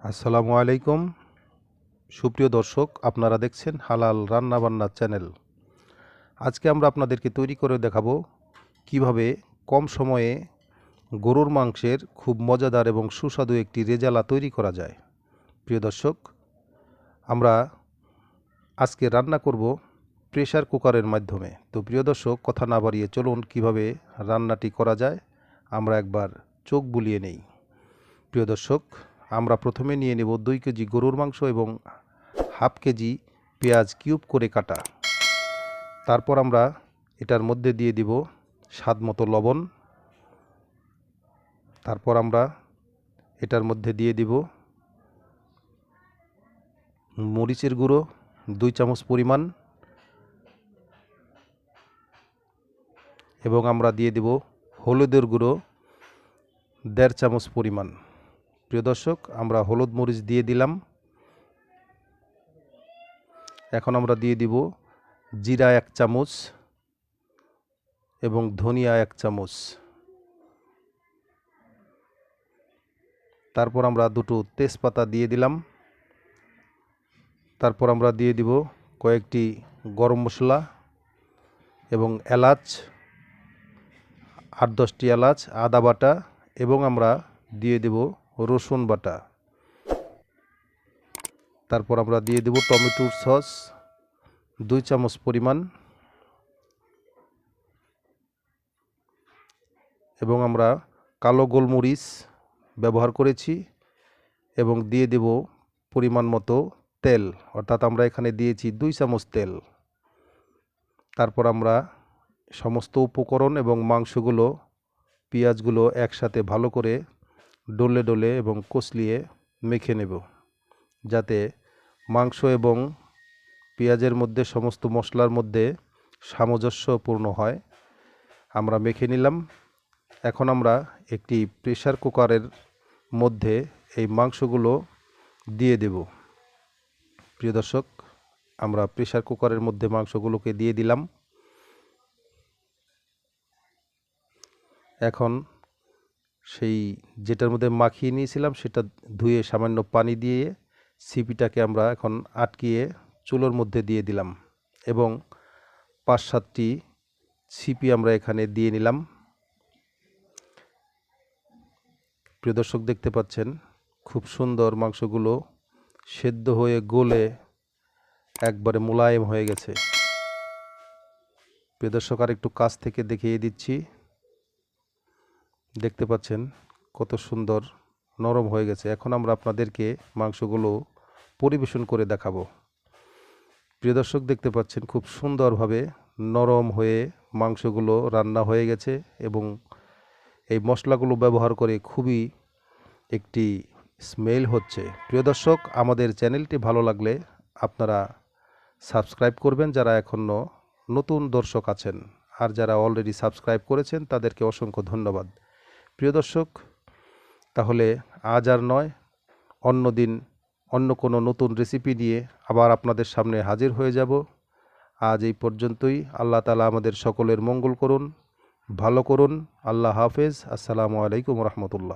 আসসালামু আলাইকুম সুপ্রিয় দর্শক, আপনারা দেখছেন হালাল রান্নাবান্না চ্যানেল। আজকে আমরা আপনাদেরকে তৈরি করে দেখাবো কিভাবে কম সময়ে গরুর মাংসের খুব মজাদার এবং সুস্বাদু একটি রেজালা তৈরি করা যায়। প্রিয় দর্শক, আমরা আজকে রান্না করব প্রেসার কুকারের মাধ্যমে। তো প্রিয় দর্শক, কথা না বাড়িয়ে চলুন কিভাবে রান্নাটি করা যায় আমরা একবার চোখ বুলিয়ে নেই। প্রিয় দর্শক, আমরা প্রথমে নিয়ে নেব 2 কেজি গরুর মাংস এবং হাফ কেজি পেঁয়াজ কিউব করে কাটা। তারপর আমরা এটার মধ্যে দিয়ে দিব স্বাদ মতো লবণ। তারপর আমরা এটার মধ্যে দিয়ে দিব মরিচের গুঁড়ো 2 চামচ পরিমাণ, এবং আমরা দিয়ে দিব হলুদের গুঁড়ো 1.5 চামচ পরিমাণ। প্রিয় দর্শক, আমরা হলুদ মরিচ দিয়ে দিলাম। এখন আমরা দিয়ে দিব জিরা 1 চামচ এবং ধনিয়া 1 চামচ। তারপর আমরা 2টো তেজপাতা দিয়ে দিলাম। তারপর আমরা দিয়ে দিব কয়েকটি গরম মশলা এবং এলাচ, 8-10টি এলাচ, আদা বাটা, এবং আমরা দিয়ে দেব রসুন বাটা। তারপর আমরা দিয়ে দেব টমেটোর সস 2 চামচ পরিমাণ, এবং আমরা কালো গোলমরিচ ব্যবহার করেছি, এবং দিয়ে দেব পরিমাণ মতো তেল, অর্থাৎ আমরা এখানে দিয়েছি 2 চামচ তেল। তারপর আমরা সমস্ত উপকরণ এবং মাংসগুলো, পেঁয়াজগুলো একসাথে ভালো করে ডলে ডলে এবং কষলিয়ে মেখে নেব, যাতে মাংস এবং পেঁয়াজের মধ্যে সমস্ত মশলার মধ্যে সামঞ্জস্যপূর্ণ হয়। আমরা মেখে নিলাম। এখন আমরা একটি প্রেসার কুকারের মধ্যে এই মাংসগুলো দিয়ে দেব। প্রিয় দর্শক, আমরা প্রেসার কুকারের মধ্যে মাংসগুলোকে দিয়ে দিলাম। এখন সেই যেটার মধ্যে মাখিয়ে নিয়েছিলাম সেটা ধুয়ে সামান্য পানি দিয়ে সিপিটাকে আমরা এখন আটকিয়ে চুলোর মধ্যে দিয়ে দিলাম, এবং 5-7টি সিপি আমরা এখানে দিয়ে নিলাম। প্রিয় দর্শক, দেখতে পাচ্ছেন খুব সুন্দর মাংসগুলো সেদ্ধ হয়ে গলে একবারে মোলায়েম হয়ে গেছে। প্রিয় দর্শক, আর একটু কাছ থেকে দেখিয়ে দিচ্ছি। দেখতে পাচ্ছেন কত সুন্দর নরম হয়ে গেছে। এখন আমরা আপনাদেরকে মাংসগুলো পরিবেশন করে দেখাবো। প্রিয় দর্শক, দেখতে পাচ্ছেন খুব সুন্দরভাবে নরম হয়ে মাংসগুলো রান্না হয়ে গেছে, এবং এই মশলাগুলো ব্যবহার করে খুবই একটি স্মেল হচ্ছে। প্রিয় দর্শক, আমাদের চ্যানেলটি ভালো লাগলে আপনারা সাবস্ক্রাইব করবেন যারা এখনও নতুন দর্শক আছেন, আর যারা অলরেডি সাবস্ক্রাইব করেছেন তাদেরকে অসংখ্য ধন্যবাদ। প্রিয় দর্শক, তাহলে আজ আর নয়, অন্য দিন অন্য কোনো নতুন রেসিপি নিয়ে আবার আপনাদের সামনে হাজির হয়ে যাব। আজ এই পর্যন্তই। আল্লাহ তাআলা আমাদের সকলের মঙ্গল করুন, ভালো করুন। আল্লাহ হাফেজ। আসসালামু আলাইকুম রহমতুল্লাহ।